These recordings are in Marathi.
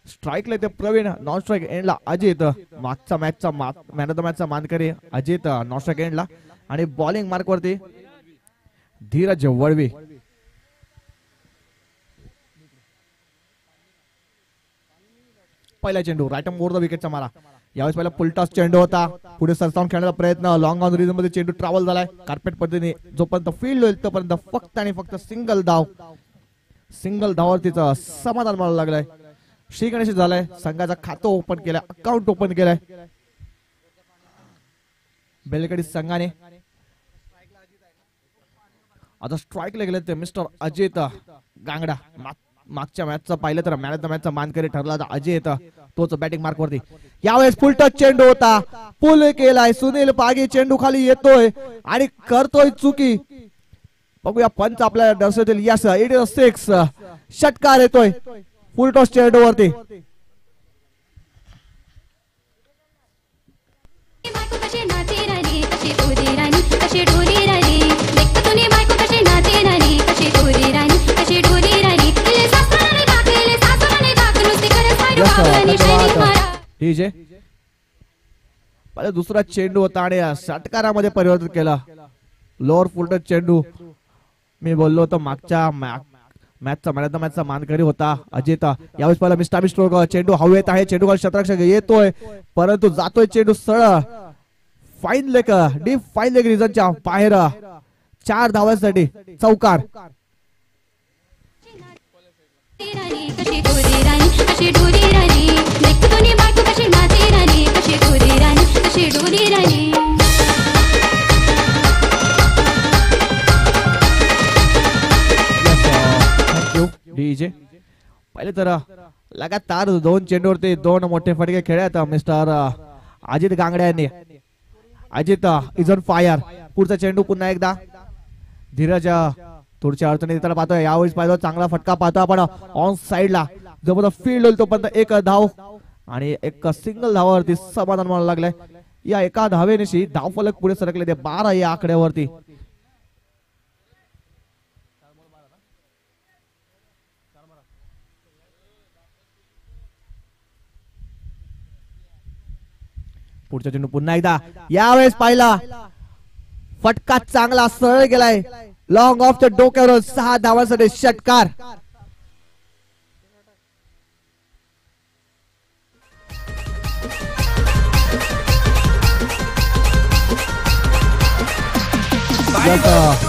स्ट्राईकला ते प्रवीण, नॉन स्ट्राईक एंडला अजित. मागचा मॅचचा मॅन ऑफ द मॅचचा मानकरी अजित नॉन स्ट्राईक एंडला. आणि बॉलिंग मार्क वरती धीरज वळवी. पहिला चेंडू राईट ओव्हर द विकेटचा मारा. यावेळेस पहिला फुलटॉस चेंडू होता. पुढे सरसावून खेळण्याचा प्रयत्न, लॉंग ऑन रिजन मध्ये चेंडू ट्रॅव्हल झालाय कार्पेट पद्धतीने. जोपर्यंत फील्ड होईल तोपर्यंत फक्त आणि फक्त सिंगल धाव. सिंगल धावावर तिचं समाधान मानायला लागलाय. श्री गणेश झालाय. संघाचा खातं ओपन केलंय, अकाउंट ओपन केलंय बेलकडी संघाने. आता स्ट्राईकला गेले ते मिस्टर अजित गांगडा. मागच्या मॅचचा पाहिलं तर मॅन ऑफ द मॅचचा मानकरी ठरला होता अजित, तोच बॅटिंग मार्क वरती. यावेळेस फुल टच चेंडू होता, पुल केलाय. सुनील पागी चेंडू खाली येतोय आणि करतोय चुकी. बघूया पंच आपल्याला दर्शवतील. Yes, it is 6. षटकार येतोय फुल टॉस चेंडू वरती. डीजे दुसरा चेंडू होता आणि षटकारामध्ये परिवर्तित केला. लोअर फुल टच चेंडू. मी बोललो होतो मागच्या मॅचचा मॅन ऑफ द मॅचचा मानकरी होता अजित. यावेळेस पहिला मिस्टामी स्ट्रोक. चेंडू हवेत आहे. चेंडू खाली शतरक्षक येतोय परंतु जातोय चेंडू सरळ fine leg, deep fine leg रिजनच्या बाहेर. 4 धावांसाठी चौकार. डीजे पहिले तर लगातार 2 चेंडूवरती 2 मोठे फटके खेळत मिस्टर अजित गांगडे यांनी. Ajit is on fire. पुढचा चेंडू पुन्हा एकदा धीरज थोडीशी अडचणी देताना पाहतोय. यावेळेस पाहिजे चांगला फटका पाहतो आपण ऑन साइडला. जबरदस्त फील्ड होईल तोपर्यंत 1 धाव आणि 1 सिंगल धावावरती समाधान मानायला लागलाय. या एका धावेनिशी धावफलक पुढे सरकले ते 12 या आकड्यावरती. पुढचा चेंडू पुन्हा एकदा. यावेळेस पाहिला फटका चांगला सरळ गेलाय. लॉंग ऑफ द डोक्यावर 6 धावांसाठी षटकार.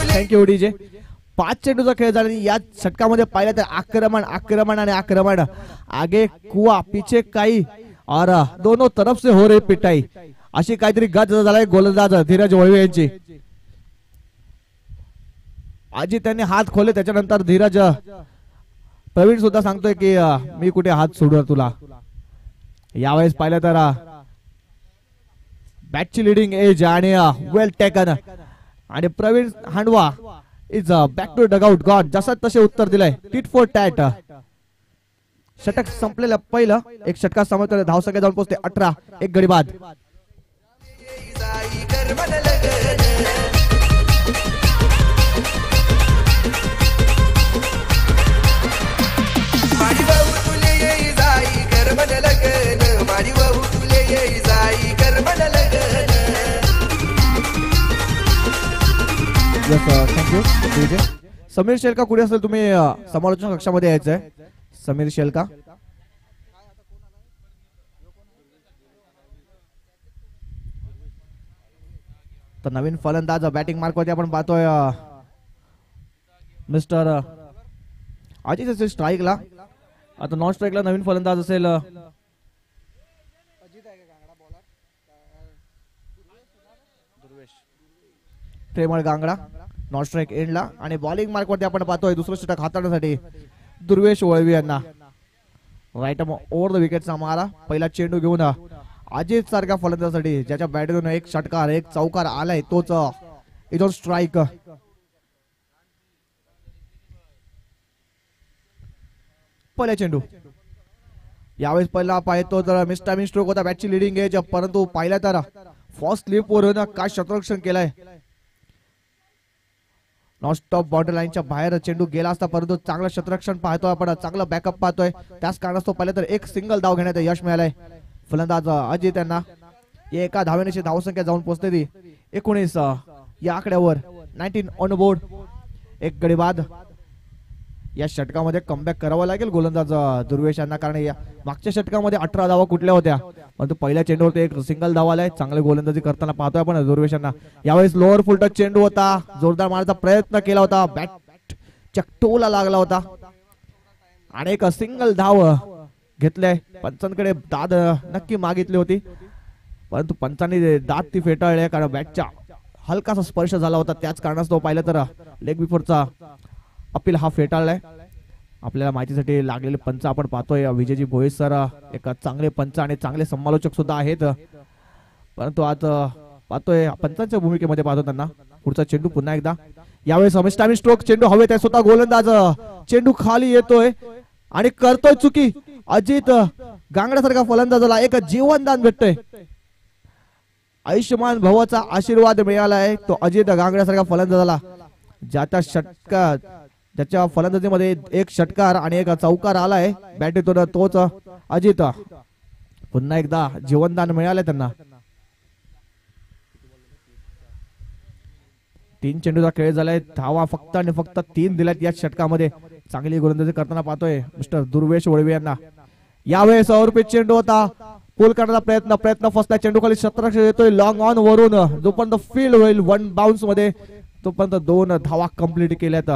Thank you DJ. 5 चेंडूचा खेळ झाला. या षटकामध्ये पाहिलं तर आक्रमण आक्रमण आणि आक्रमण. आगे कुआ पीछे काई और दोनों तरफ से हो रही पिटाई अशी काहीतरी गज झालाय गोलंदाज धीरज वळवे यांची. आजी त्यांनी हात खोले त्याच्यानंतर धीरज प्रवीण सुद्धा सांगतोय की मी कुठे हात सोडणार तुला. यावेळेस पाहिलं तर बॅटची लिडिंग एज आणि वेल टेकन आणि Praveen Handwa is back to dugout. गॉड जसं तसे उत्तर दिलंय. Tit for tat. षटक संपलेलं पहिलं. 1 षटका समोर धावसंख्या जाऊन पोहोचते 18. 1 गडी बाद. थँक्यू. समीर शेलका कुठे असेल तुम्ही समालोचन कक्षामध्ये यायचंय. समीर शेलका. तर नवीन फलंदाज बॅटिंग मार्क वरती आपण पाहतोय मिस्टर अजित असेल स्ट्राईकला. आता नॉन स्ट्राईकला नवीन फलंदाज असेल प्रेमळ गांगडा नॉन स्ट्राईक एंडला. आणि बॉलिंग मार्क वरती आपण पाहतोय दुसरं षटक हाताळण्यासाठी दुर्वेश वळवी यांना. राईट ओव्हर द विकेटचा मारा. पहिला चेंडू घेऊन अजित सारख्या फलंदाजासाठी ज्याच्या बॅटमधून 1 षटकार 1 चौकार आलाय तोच इज ऑन स्ट्राईक. पहिला चेंडू. यावेळेस पहिला पाहतो तर मिस्टामी स्ट्रोक होता. बॅटची लिडिंग एज परंतु पाहिला तर फर्स्ट स्लिप वरून काय क्षेत्ररक्षण केलंय. नॉन स्टॉप बॉर्डर लाईनच्या बाहेर चेंडू गेला असता, परंतु चांगलं क्षेत्ररक्षण पाहतोय आपण, चांगलं बॅकअप पाहतोय. त्याच कारणास्तव पहिले तर एक सिंगल धाव घेण्यात यश मिळालंय फलंदाज अजित यांना. एका धावेनेची धावसंख्या जाऊन पोहोचते ती 19 या आकड्यावर. 19 ऑन बोर्ड. एक गडी बाद. या षटकामध्ये कमबॅक करावं लागेल गोलंदाज दुर्वेश यांना, कारण या मागच्या षटकामध्ये 18 धावा कुठल्या होत्या, परंतु पहिल्या चेंडूवरती एक सिंगल धाव आलाय. चांगले गोलंदाजी करताना पाहतोय आपण दुर्वेश यांना. यावेळेस लोअर फुलटच चेंडू होता, जोरदार मारण्याचा प्रयत्न केला होता, बॅट चक्टोला लागला होता आणि एक सिंगल धाव घेतलंय. पंचांकडे दाद नक्की मागितली होती, परंतु पंचांनी दाद ती फेटाळली, कारण बॅटच्या हलकासा स्पर्श झाला होता. त्याच कारणास्तव पाहिलं तर लेग बिफोरचा अपील हा फेटाळलाय. आपल्याला माहितीसाठी लागलेले पंच आपण पाहतोय. विजयजी भोईर सर एक चांगले पंच आणि चांगले समालोचक सुद्धा आहेत, परंतु आज पाहतोय पंचांच्या भूमिकेमध्ये पाहतो त्यांना. पुढचा चेंडू पुन्हा एकदा, यावेळेस अमिस्टामी स्ट्रोक. चेंडू हवेत आहे, स्वतः गोलंदाज चेंडू खाली येतोय आणि करतोय चुकी. अजित गांगड्यासारखा फलंदाजाला एक जीवनदान भेटतोय. आयुष्यमान भवाचा आशीर्वाद मिळालाय तो अजित गांगड्यासारखा फलंदाजाला. ज्याच्या फलंदाजीमध्ये एक षटकार आणि एक चौकार आलाय बॅटीतून, तोच अजित. पुन्हा एकदा जीवनदान मिळालंय त्यांना. 3 चेंडूचा खेळ झालाय, धावा फक्त आणि फक्त 3 दिल्यात या षटकामध्ये. चांगली गोलंदाजी करताना पाहतोय मिस्टर दुर्वेश वळवे यांना. यावेळेस अवरपीत चेंडू होता, पुल करण्याचा प्रयत्न फसला. चेंडू खाली क्षेत्ररक्षण येतोय लॉंग ऑन वरून, जोपर्यंत फील्ड होईल 1 बाउन्स मध्ये तोपर्यंत 2 धावा कंप्लीट केल्यात.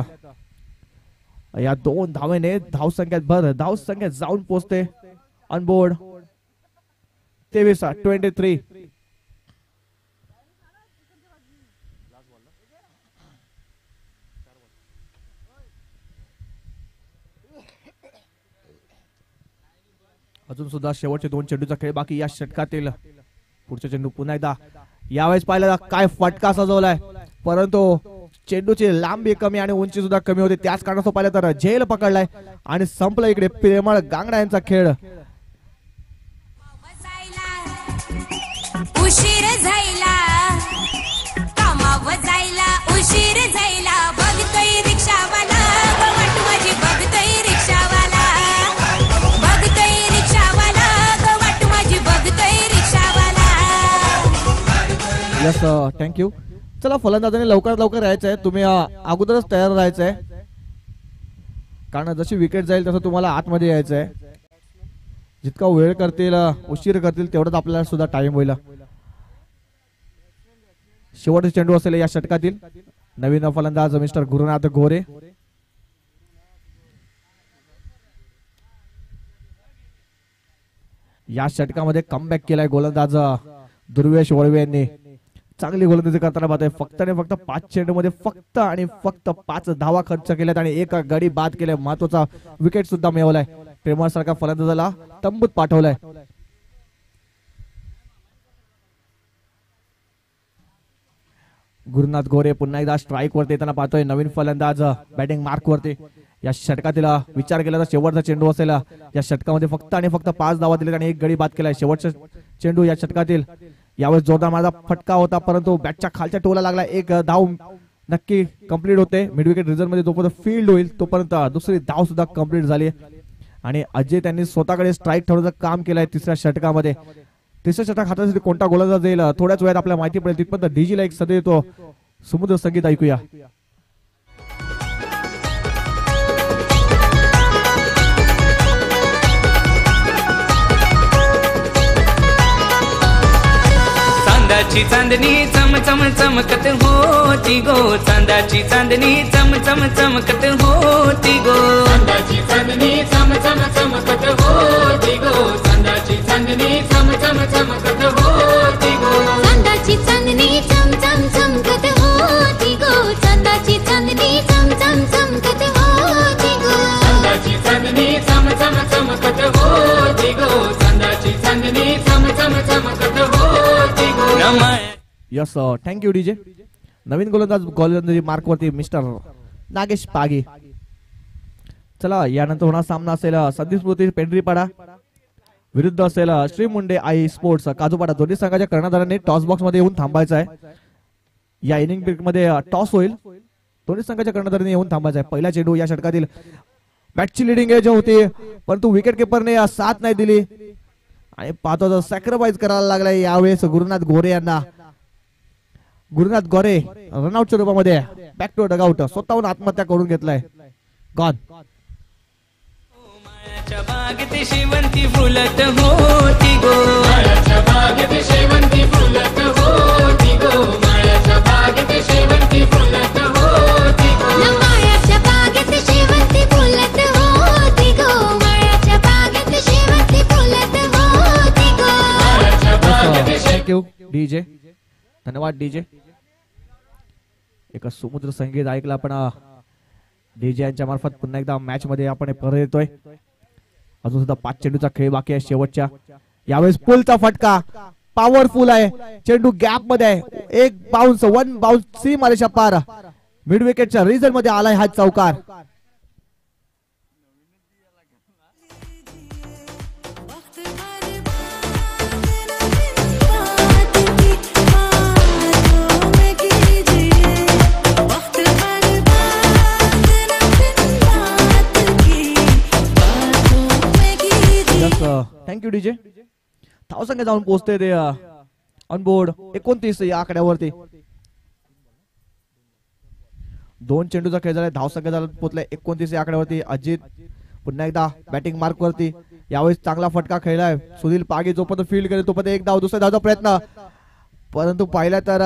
या 2 धावेने धावसंख्या जाऊन पोहोचते ऑनबोर्ड 23. अजून सुद्धा शेवटचे 2 चेंडूचा खेळ बाकी या षटकातील. पुढचा चेंडू पुन्हा एकदा, यावेळेस पाहिलं काय फटका सजवलाय, परंतु चेंडूची लांबी कमी आणि उंची सुद्धा कमी होती. त्याच कारणास्तव पाहिलं तर झेल पकडलाय आणि संपला इकडे प्रेमळ गांगडा यांचा खेळ. उशीर झाला कामावर जायला, उशीर झाला बघतोय रिक्षावाला, गवट माझी बघतोय रिक्षावाला, बघतोय रिक्षावाला, गवट माझी बघतोय रिक्षावाला. Yes thank you. चला फलंदाजाने लवकरात लवकर राहायचंय, तुम्ही अगोदरच तयार राहायचंय, कारण जशी विकेट जाईल तसं तुम्हाला आतमध्ये यायचंय. जितका वेळ करतील उशीर करतील तेवढाच आपल्याला सुद्धा टाइम होईल. शेवटचा चेंडू असेल या षटकातील. नवीन फलंदाज मिस्टर गुरुनाथ गोरे. या षटकामध्ये कमबॅक केलाय गोलंदाज दुर्वेश वळवे यांनी. चांगली गोलंदाजी करताना पाहतोय. फक्त आणि फक्त 5 चेंडूमध्ये फक्त आणि फक्त 5 धावा खर्च केल्यात आणि एक गडी बाद केलाय. महत्वाचा विकेट सुद्धा मिळवलाय. प्रेमळ सारखा फलंदाजाला तंबूत पाठवलाय. गुरुनाथ गोरे पुन्हा एकदा स्ट्राईक वरती येताना पाहतोय. नवीन फलंदाज बॅटिंग मार्क वरती. या षटकातील विचार केला तर शेवटचा चेंडू असेल. या षटकामध्ये फक्त आणि फक्त 5 धावा दिल्यात आणि एक गडी बाद केलाय. शेवटचा चेंडू या षटकातील. यावेळेस जोरदार माझा फटका होता, परंतु बॅटच्या खालच्या टोला लागला. एक धाव नक्की कंप्लीट होते. मिड विकेट रिझर्व मध्ये जोपर्यंत फील्ड होईल तोपर्यंत दुसरी धाव सुद्धा कंप्लीट झाली आणि अजय त्यांनी स्वतःकडे स्ट्राईक ठेवण्याचं काम केलंय तिसऱ्या षटकामध्ये. तिसऱ्या षटक हातासाठी कोणता गोलंदाज जाईल थोड्याच वेळात आपल्याला माहिती पडेल. तिथपर्यंत डीजीला एक सध्या येतो समुद्र संगीत ऐकूया. चांदाची चांदणी चम चम चमकत होती गो, चांदाची चांदणी चम चम चमकत होती गो, चांदाची चांदणी चम चम चमकत होती गो, चांदाची चांदणी चम चम चमकत होती गो, चांदाची चांदणी चम चम चमकत होती गो, चांदाची चांदणी चम चम चमकत होती गो, चांदाची चांदणी चम चम चमकत होती गो, चांदाची चांदणी चम चम चमकत होती गो. Yes thank you DJ. नवीन गोलंदाजी मार्क वरती मिस्टर नागेश पागे. चला यानंतर होणार सामना असेल संदीप स्मृती पेंढरीपाडा विरुद्ध असेल श्री मुंडे आई स्पोर्ट्स काजूपाडा. दोन्ही संघाच्या कर्णधारांनी टॉस बॉक्स मध्ये येऊन थांबायचं आहे. या इनिंग ब्रेक मध्ये टॉस होईल. दोन्ही संघाच्या कर्णधारांनी येऊन थांबायचं आहे. पहिला चेंडू या षटकातील बॅटची लिडिंग एज होती, परंतु विकेट किपरने साथ नाही दिली आणि पाहतो सॅक्रिफाईस करायला लागलाय यावेळेस गुरुनाथ गोरे यांना. गुरुनाथ गोरे रनआउटच्या रूपामध्ये बॅक टू डगआउट स्वतःहून आत्महत्या करून घेतलाय. गॉन. मायाच्या बागेत शेवंती फुलत होती गो. मायाच्या बागेत शेवंती फुलत होती गो. मायाच्या बागेत शेवंती फुलत होती गो. मायाच्या बागेत शेवंती फुलत होती गो. मायाच्या बागेत शेवंती फुलत होती गो. मायाच्या बागेत थँक्यू डीजे. धन्यवाद डीजे. एक सुमुद्र संगीत ऐकलं आपण डीजे यांच्या मार्फत. पुन्हा एकदा मॅच मध्ये आपण परत येतोय. अजून सुद्धा 5 चेंडूचा खेळ बाकी आहे शेवटच्या. यावेळेस पुलचा फटका पॉवरफुल आहे. चेंडू गॅप मध्ये आहे. एक बाउन्स 1 बाउन्स सी मारेच्या पार मिड विकेटच्या रिझल्ट मध्ये आलाय हा चौकार. Thank you DJ. धावसंख्या जाऊन पोहोचते ते ऑन बोर्ड 29 या आकड्यावरती. 2 चेंडूचा खेळ झालाय. धावसंख्या जाऊन पोहोचलाय 29 या आकड्यावरती. अजित पुन्हा एकदा बॅटिंग मार्क वरती. यावेळेस चांगला फटका खेळलाय. सुनील पागे जोपर्यंत फील्ड करेल तोपर्यंत एक धाव, दुसऱ्या धावचा प्रयत्न, परंतु पाहिला तर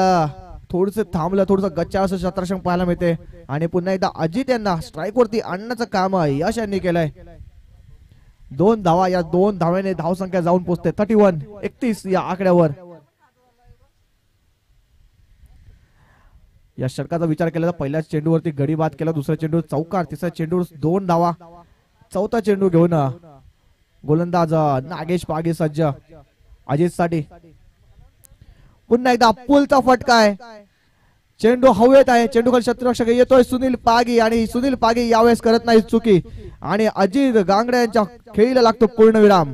थोडस थांबलं, थोडस गच्चा असं शतरंग पाहायला मिळते. आणि पुन्हा एकदा अजित यांना स्ट्राईक वरती आणण्याचं काम यश यांनी केलंय. 2 धावा. या 2 धाव्याने धावसंख्या जाऊन पोहोचते 31 या आकड्यावर. या षटकाचा विचार केला तर पहिल्या चेंडूवरती गडी बाद केला, दुसऱ्या चेंडू चौकार, तिसऱ्या चेंडू 2 धावा, चौथा चेंडू घेऊन गोलंदाज नागेश पागे सज्ज अजित साठी. पुन्हा एकदा पुलचा फटका आहे. चेंडू हवेत आहे. चेंडू खाली क्षेत्ररक्षक येतोय सुनील पागी आणि सुनील पागी यावेळेस करत नाही चुकी आणि अजित गांगडे यांच्या खेळीला लागतो पूर्णविराम.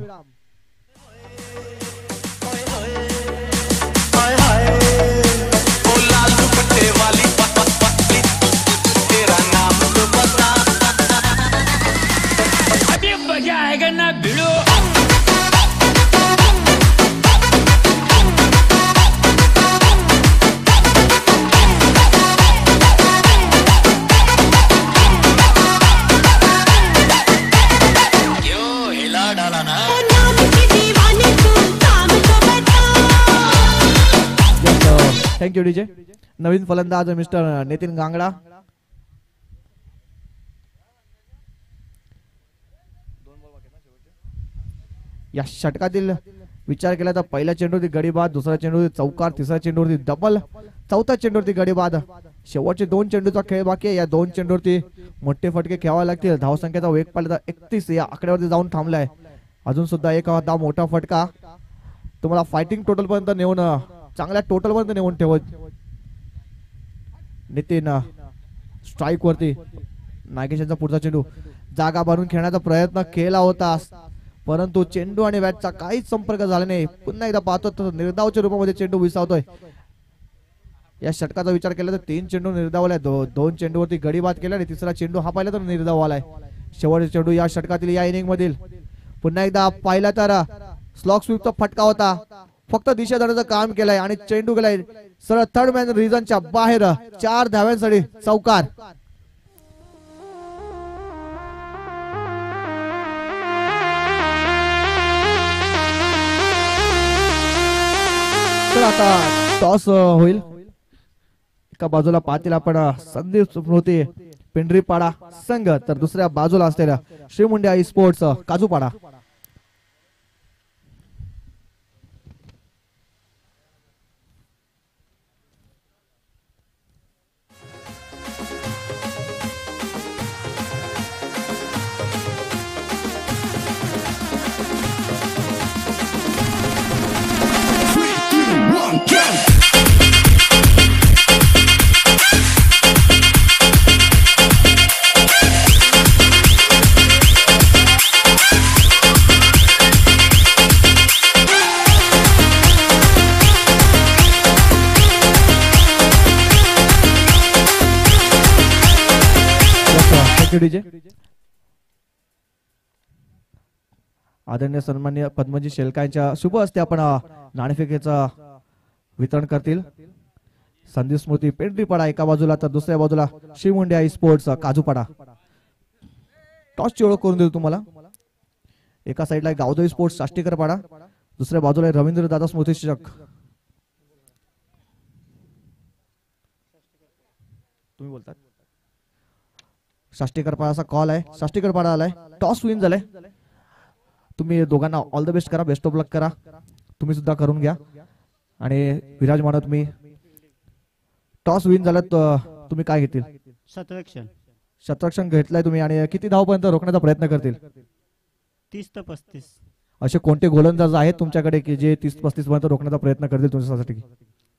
Thank you DJ. नवीन फलंदाज मिस्टर नितीन गांगडा. या षटकातील विचार केला तर पहिल्या चेंडूवरती गडी बाद, दुसऱ्या चेंडूवरती चौकार, तिसऱ्या चेंडूवरती डबल, चौथ्या चेंडूवरती गडी बाद. शेवटचे 2 चेंडूचा खेळ बाकी आहे. या 2 चेंडूवरती मोठे फटके खेळावे लागतील. धावसंख्येचा वेग पाहिला तर 31 या आकड्यावरती जाऊन थांबलाय. अजून सुद्धा एक मोठा फटका तुम्हाला फायटिंग टोटल पर्यंत नेऊन, चांगल्या टोटल पर्यंत नेऊन ठेवत. नितीन स्ट्राईक वरती. नागेशांचा पुढचा चेंडू जागा बांधून खेळण्याचा प्रयत्न केला होता, परंतु चेंडू आणि बॅटचा काहीच संपर्क झाला नाही. पुन्हा एकदा पाहतो तर निर्धावच्या रूपामध्ये चेंडू विसावतोय. या षटकाचा विचार केला तर 3 चेंडू निर्धावलाय. 2 चेंडूवरती गडी बाद केला आणि तिसरा चेंडू हा पाहिला तर निर्धाव आलाय. शेवटचा चेंडू या षटकातील, या इनिंग मधील. पुन्हा एकदा पाहिला तर स्लॉग स्वीपचा फटका होता. फक्त दिशा देण्याचं काम केलंय आणि चेंडू गेलाय सरळ थर्ड मॅन रिजनच्या बाहेर. 4 धाव्यांसाठी चौकार. तर आता टॉस होईल. एका बाजूला पाहतील आपण संदीप स्मृती पिंडरीपाडा संघ, तर दुसऱ्या बाजूला असलेल्या श्री मुंडे आई स्पोर्ट्स काजूपाडा. Thank you DJ. आदरणीय सन्माननीय पद्मजी शेलका यांच्या शुभ हस्ते आपण नाणेफेकीचं वितरण करतील. संदीप स्मृती पेंढरीपाडा एका बाजूला तर दुसऱ्या बाजूला शिवमुंड्या स्पोर्ट्स काजूपाडा. टॉसची ओळख करून देऊ तुम्हाला. एका साईडला गावदेवी स्पोर्ट्स साष्टीकरपाडा, दुसऱ्या बाजूला रवींद्र दादा स्मृती शिक्षक. तुम्ही बोलतात साष्टीकरपाडाचा कॉल आहे. साष्टीकरपाडा आलाय. टॉस विन झालाय. तुम्ही दोघांना ऑल द बेस्ट करा. बेस्ट ऑफ लक करा. तुम्ही सुद्धा करून घ्या. आणि विराज म्हणा तुम्ही टॉस विन झाला तुम्ही काय घेतील? शतरक्षण घेतलाय तुम्ही. आणि किती धावपर्यंत रोखण्याचा प्रयत्न करतील? 30 ते 35. असे कोणते गोलंदाज आहेत तुमच्याकडे की जे 30-35 पर्यंत रोखण्याचा प्रयत्न करतील तुमच्यासाठी?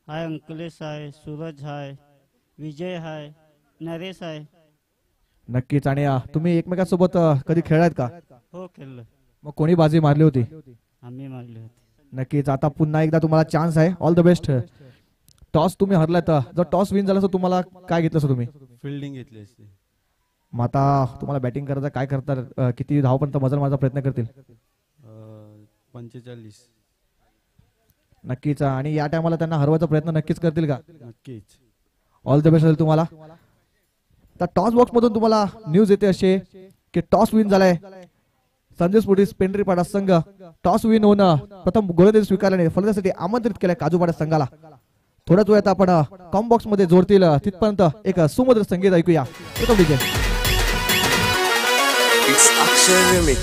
हाय अंकलेश आहे, सूरज आहे, विजय आहे, नरेश आहे. नक्कीच. आणि तुम्ही एकमेकांसोबत कधी खेळलात का? हो खेळलो. मग कोणी बाजी मारली होती? आम्ही मारली होती. नक्कीच. आता पुन्हा एकदा तुम्हाला चान्स आहे. All the best. टॉस तुम्ही हरलात. जर टॉस विन झाला तर तुम्हाला काय घेतलं तुम्ही? फिल्डिंग घेतली असते. मग आता तुम्हाला बॅटिंग करायचं काय करतात? किती धावपर्यंत मजल मारायचा प्रयत्न करतील? 45. नक्कीच. आणि या टायमाला त्यांना हरवायचा प्रयत्न नक्कीच करतील का? नक्कीच. ऑल द बेस्ट असेल तुम्हाला. तर टॉस बॉक्स मधून तुम्हाला न्यूज येते असे की टॉस विन झालाय. संदेश स्पोर्ट्स पेंढरीपाडा संघ टॉस विन होऊन प्रथम गोलंदाजी स्वीकारल्याने फलंदाजीसाठी आमंत्रित केलाय काजूपाडा संघाला. थोड्याच वेळात आपण कॉम बॉक्स मध्ये जोडतील तिथपर्यंत एक सुमधुर संगीत ऐकूया. It's Akshay Remix.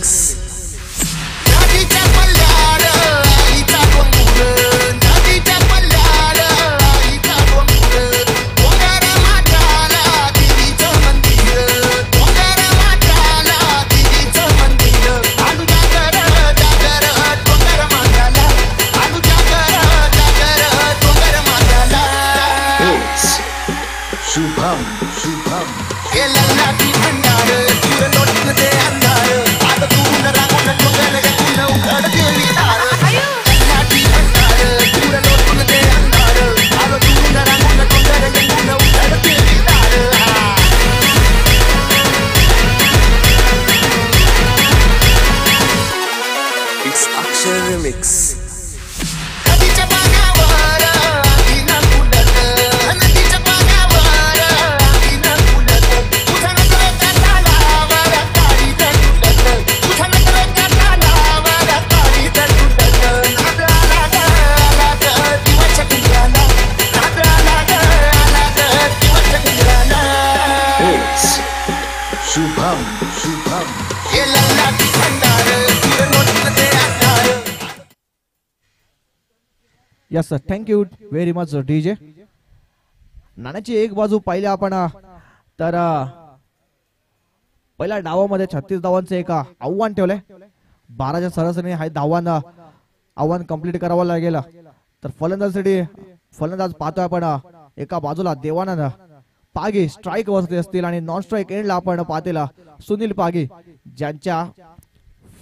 Shubham Shubham It's Akshay Remix. Shubham Shubham yes sir. Thank you very much DJ. नाण्याची एक बाजू पाहिली आपण तर पहिल्या डावामध्ये 36 धावांचं एक आव्हान ठेवलंय. 12च्या सरासरीने हा आव्हान कंप्लीट करावं लागेल. तर फलंदाजीसाठी फलंदाज पाहतोय आपण एका बाजूला देवानंद पागी स्ट्राईक वरती असतील आणि नॉन स्ट्राईक एंडला आपण पाहतेला सुनील पागी ज्यांच्या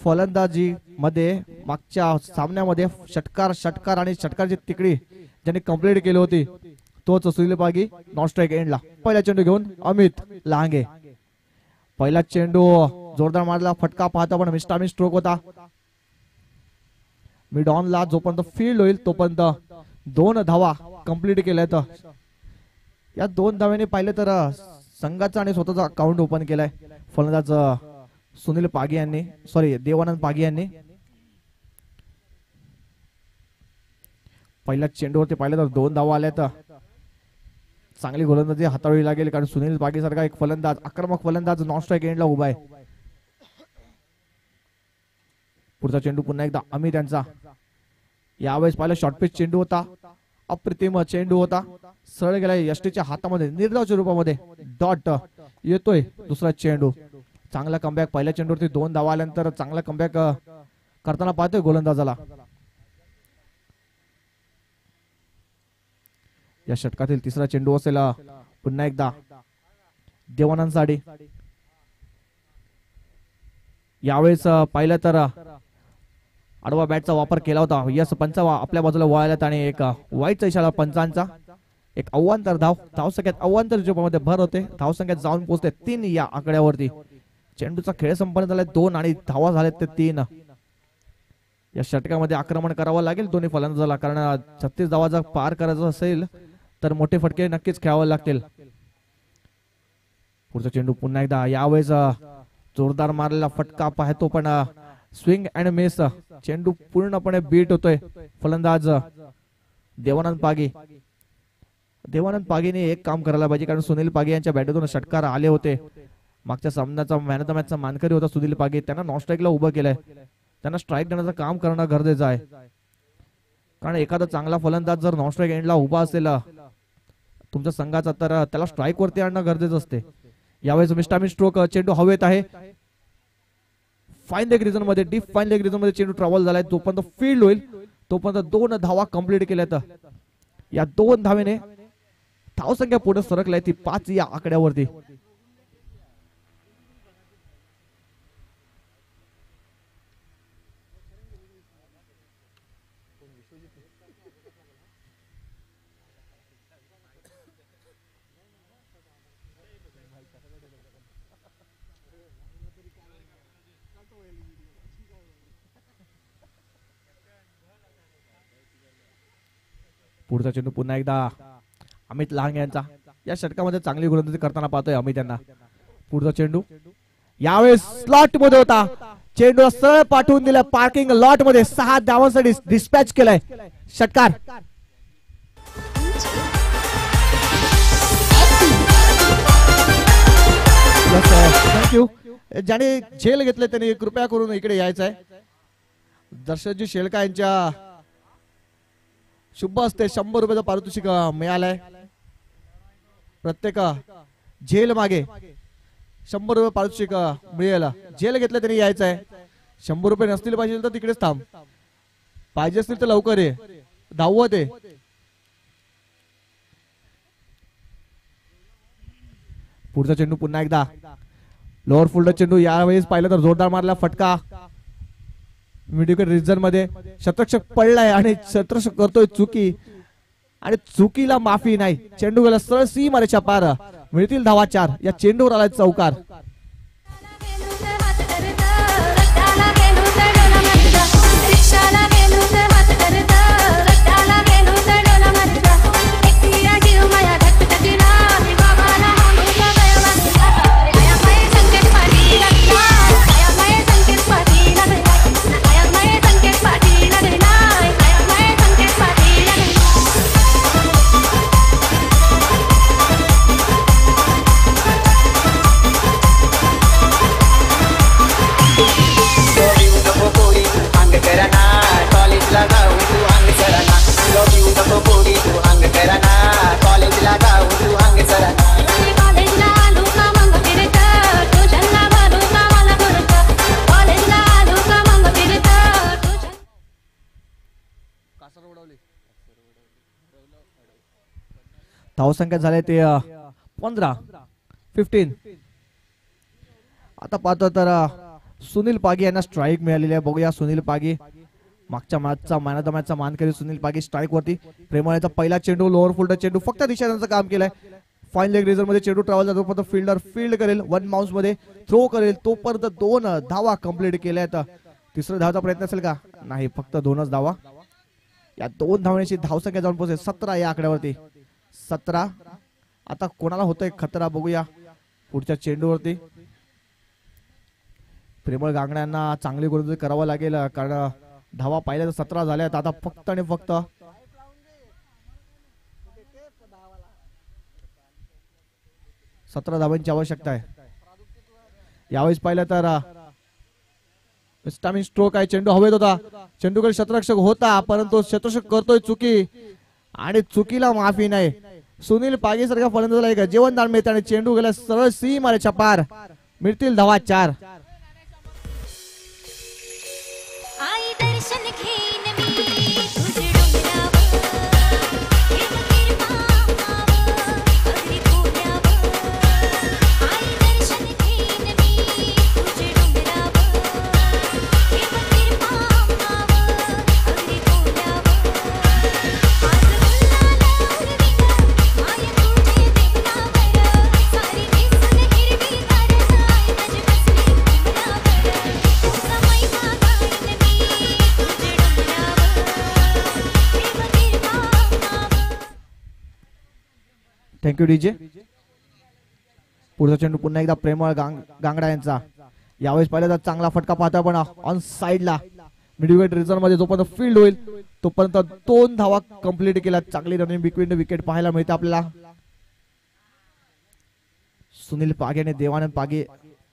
फलंदाजी मध्ये मागच्या सामन्यामध्ये षटकार आणि षटकारची तिकडी ज्यांनी कंप्लीट केली होती तोच सुनील पागी नॉन स्ट्राईक एंडला. पहिला चेंडू घेऊन अमित लांगे. पहिला चेंडू जोरदार मारला. फटका पाहता पण मिस्टामिन स्ट्रोक होता. मिड ऑनला जोपर्यंत फील्ड होईल तोपर्यंत 2 धावा कंप्लीट केल्यात. या 2 धाव्याने पाहिले तर संघाचा आणि स्वतःचा अकाउंट ओपन केलाय फलंदाज सुनील पागी यांनी, देवानंद पागी यांनी. पहिल्या चेंडूवरती पाहिलं तर 2 धावा आल्या. तर चांगली गोलंदाजी हाताळावी लागेल कारण सुनील पागी सारखा एक फलंदाज आक्रमक फलंदाज नॉन स्ट्राईक एंडला उभा आहे. पुढचा चेंडू पुन्हा एकदा अमित यांचा. यावेळेस पाहिलं शॉर्ट पिच चेंडू होता. अप्रतिम चेंडू होता. सरळ गेला यष्टीच्या हातामध्ये निर्धावच्या रूपामध्ये डॉट येतोय. दुसरा चेंडू चांगला कमबॅक. पहिल्या चेंडूवरती 2 धावा आल्यानंतर चांगला कमबॅक करताना पाहतोय गोलंदाजाला. या षटकातील तिसरा चेंडू असेल पुन्हा एकदा देवानंद साडी. यावेळेस पाहिलं तर आडवा बॅटचा वापर केला होता. यस पंच आपल्या बाजूला वळाल्यात आणि एक वाईटचा इशारा पंचांचा. एक अव्वांतर धावसंख्येत अव्वांतर मध्ये भर होते. धावसंख्येत जाऊन पोहोचते 3 या आकड्यावरती. चेंडूचा खेळ संपन्न झालाय 2 आणि धावा झालेत ते 3. या षटकामध्ये आक्रमण करावं लागेल दोन्ही फलंदाजाला, कारण 36 धावा जर पार करायचं असेल तर मोठे फटके नक्कीच खेळावे लागतील. पुढचा चेंडू पुन्हा एकदा, यावेळेस जोरदार मारलेला फटका पाहतो पण स्विंग अँड मिस. चेंडू पूर्णपणे बीट होतोय. फलंदाज देवानंद पागीने एक काम करायला पाहिजे, कारण सुनील पागी यांच्या बॅटमधून षटकार आले होते. मागच्या सामन्याचा मॅन ऑफ द मॅचचा मानकरी होता सुनील पागी. त्यांना नॉन स्ट्राईकला उभं केलंय. त्यांना स्ट्राईक देण्याचं काम करणं गरजेचं आहे, कारण एखादा चांगला फलंदाज जर नॉन स्ट्राईक एंडला उभा असेल तुमच्या संघाचा, तर त्याला स्ट्राईक वरती आणणं गरजेचं असते. यावेळेस मिस्टामिन स्ट्रोक, चेंडू हवेत आहे. फाईन लेग रिजन मध्ये, डीप फाईन लेग रिजन मध्ये चेंडू ट्रॅव्हल झालाय. तोपर्यंत फील्ड होईल, तोपर्यंत 2 धावा कंप्लीट केल्यात. या 2 धावेने धावसंख्या पुढे सरकलाय ती 5 या आकड्यावरती. पुढचा चेंडू पुन्हा एकदा अमित लहांग यांचा. या षटकामध्ये चांगली गोलंदाजी करताना पाहतोय अमित यांना. पुढचा चेंडू यावेळेस स्लॉट मध्ये होता. चेंडू सरळ पाठवून दिला पार्किंग लॉट मध्ये. 6 धावांसाठी डिस्पॅच केलाय. षटकार. थँक्यू. ज्याने झेल घेतले त्यांनी कृपया करून इकडे यायचं आहे. दर्शनजी शेळका यांच्या शुभ असते 100 रुपयाचं पारितोषिक मिळालंय. प्रत्येक झेल मागे 100 रुपये पारितोषिक मिळेल. झेल घेतलं त्यांनी यायचं आहे. 100 रुपये नसतील पाहिजे तर तिकडेच थांब. पाहिजे असतील तर लवकर ये. धावत आहे. पुढचा चेंडू पुन्हा एकदा लोअर फुल्ड चेंडू. यावेळेस पाहिलं तर जोरदार मारला फटका मिडविकेट रिजन मध्ये. शतरक्षक पडलाय आणि शतरक्षक करतोय चुकी, आणि चुकीला माफी नाही. चेंडू गेला सरळ सीमारेच्या पार. मिळतील धावा 4. या चेंडूवर आलाय चौकार. धावसंख्या झाले ते 15. आता पाहतो तर सुनील पागी यांना स्ट्राईक मिळालेली आहे. बघूया सुनील पागी. मागच्या मॅचचा मॅन ऑफ द मॅचचा मानकरी सुनील पागी स्ट्राईक वरती. प्रेमळचा पहिला चेंडू लोअर फुल्ड चेंडू. फक्त दिशांचं काम केलंय. फाईन लेग रेझर मध्ये चेंडू ट्रॅव्हल जातो. फक्त फिल्डर फील्ड करेल. 1 बाउन्स मध्ये थ्रो करेल. तोपर्यंत 2 धावा कंप्लीट केल्यात. तिसऱ्या धावाचा प्रयत्न असेल का? नाही, फक्त 2च धावा. या 2 धावण्याची धावसंख्या जाऊन पोहोचेल 17 या आकड्यावरती. 17. आता कोणाला होतोय खतरा बघूया पुढच्या चेंडूवरती. प्रेमळ गांगड्यांना चांगली गोलंदाजी करावं लागेल, कारण धावा पाहिल्या तर 17 झाल्यात. आता फक्त आणि फक्त 17 धावांची आवश्यकता आहे. यावेळेस पाहिलं तर स्टामिन स्ट्रोक आहे. चेंडू हवेत होता. चेंडूकडे शतरक्षक होता, परंतु शतरक्षक करतोय चुकी, आणि चुकीला माफी नाही. सुनील पागी सारख्या फलंदाजाला एक जेवणदार मिळते आणि चेंडू गेला सरळ सीमारेच्या पार. मिळतील धावा 4. Thank you DJ. पुढचा चेंडू पुन्हा एकदा प्रेमळ गांगडा यांचा. यावेळेस पहिल्यांदा चांगला फटका पाहतो आपण ऑन साइडला मिडविकेट रिझन मध्ये. जोपर्यंत फील्ड होईल तोपर्यंत 2 धावा कंप्लीट केल्या. चांगली रनिंग बिटवीन विकेट पाहायला मिळते आपल्याला. सुनील पागे आणि देवानंद पागे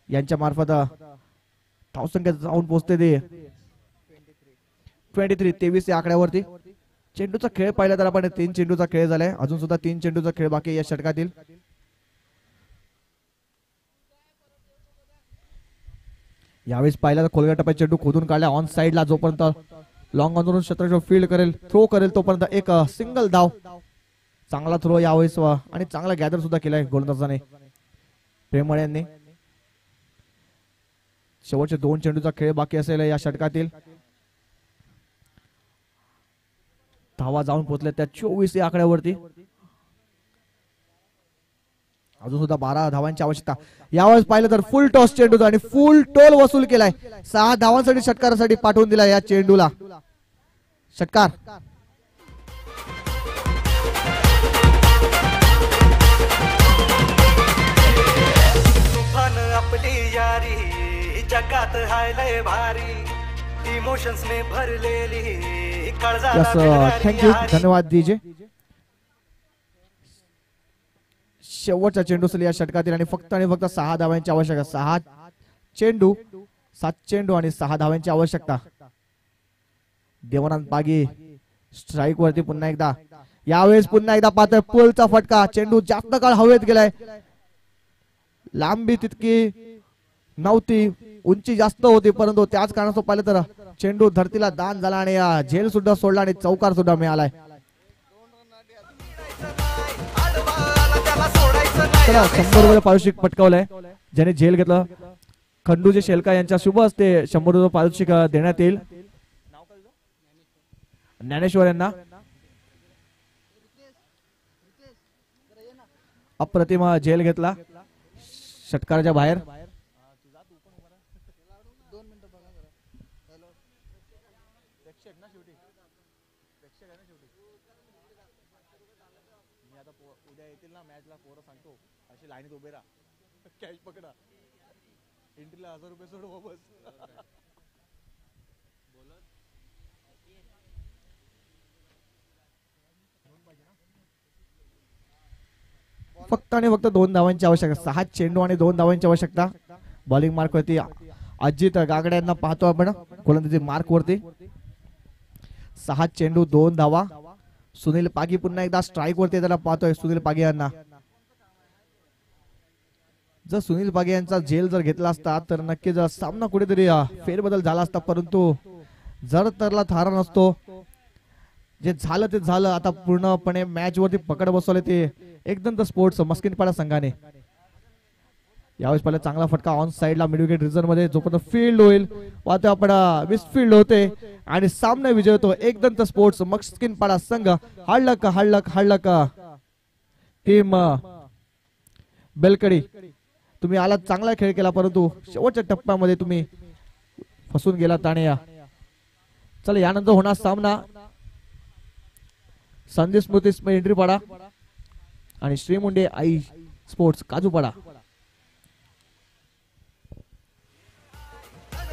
यांच्या मार्फत धावसंख्या जाऊन पोहोचते ते 23 या आकड्यावरती. चेंडूचा खेळ पाहिला तर आपण 3 चेंडूचा खेळ झालाय. अजून सुद्धा 3 चेंडूचा खेळ बाकी या षटकातील. यावेळेस पाहिला तर खोलगट टप्प्यात चेंडू खोदून काढला ऑन साइडला. जोपर्यंत लॉंग ऑनवरून क्षेत्ररक्षक फील्ड करेल, थ्रो करेल, तोपर्यंत एक सिंगल धाव. चांगला थ्रो यावेळेस आणि चांगला गॅदर सुद्धा केलाय गोलंदाजाने प्रेमळ यांनी. शेवटचे 2 चेंडूचा खेळ बाकी असेल या षटकातील. धावा जाऊन पोहोचल्या त्या 24 या आकड्यावरती. अजून सुद्धा 12 धावांची आवश्यकता. यावेळेस पाहिलं तर फुल टॉस चेंडू आणि फुल टोल वसूल केलाय. 6 धावांसाठी षटकारासाठी पाठवून दिला या चेंडूला. षटकार. आपली यारी जगात हाय लय भारी, इमोशन्स ने भरलेली थँक्यू. धन्यवाद डीजे. शेवटचा चेंडू असेल या षटकातील आणि फक्त 6 धावांची आवश्यकता. 7 चेंडू आणि 6 धावांची आवश्यकता. देवानंद पागी स्ट्राईक वरती पुन्हा एकदा. यावेळेस पुन्हा एकदा पाहतोय पोलचा फटका. चेंडू जास्त काळ हवेत गेलाय. लांबी तितकी नव्हती, उंची जास्त होती, परंतु त्याच कारणास्तव पाहिलं तर चेंडू धरतीला दान झाला आणि झेल सुद्धा सोडला आणि चौकार सुद्धा मिळालाय. चला 100 रुपये पारितोषिक पटकावलंय ज्याने झेल घेतलं. खंडूजी शेलका यांच्या शुभ हस्ते 100 रुपये पारितोषिक देण्यात येईल ज्ञानेश्वर यांना. अप्रतिम झेल घेतला षटकाराच्या बाहेर. उद्या येतील ना मॅचला पोरं सांगतो अशी लाईनीत उभे राहा, कॅच पकडा, एंट्रीला 1000 रुपये सोड वापस. फक्त आणि फक्त 2 धावांची आवश्यकता. 6 चेंडू आणि 2 धावांची आवश्यकता. बॉलिंग मार्क वरती अजित गागडे यांना पाहतो आपण गोलंदाजी मार्क वरती. 6 चेंडू 2 धावा. सुनील पागी पुन्हा एकदा स्ट्राईक वरती त्याला पाहतोय सुनील पागी यांना. जर सुनील पागी यांचा झेल जर घेतला असता तर नक्कीच सामना कुठेतरी फेरबदल झाला असता, परंतु जर तरला थारा नसतो. जे झालं ते झालं. आता पूर्णपणे मॅच वरती पकड बसवले ते एकदम स्पोर्ट्स मस्किनपाडा संघाने. यावेळेस पहिला चांगला फटका ऑन साइडला मिड विकेट रिझन मध्ये. जोपर्यंत फील्ड होईल पाहतो आपण मिस फील्ड होते आणि सामना विजय होतो एकदंत स्पोर्ट्स मस्किनपाडा संघ. हळक हळक हळक टीम बेलकडी. तुम्ही आला चांगला खेळ केला, परंतु शेवटच्या टप्प्यामध्ये तुम्ही फसून गेलात. आणि चला यानंतर होणार सामना संदेश स्मृती एंट्री पाडा आणि श्रीमुंडे आई स्पोर्ट्स काजूपाडा.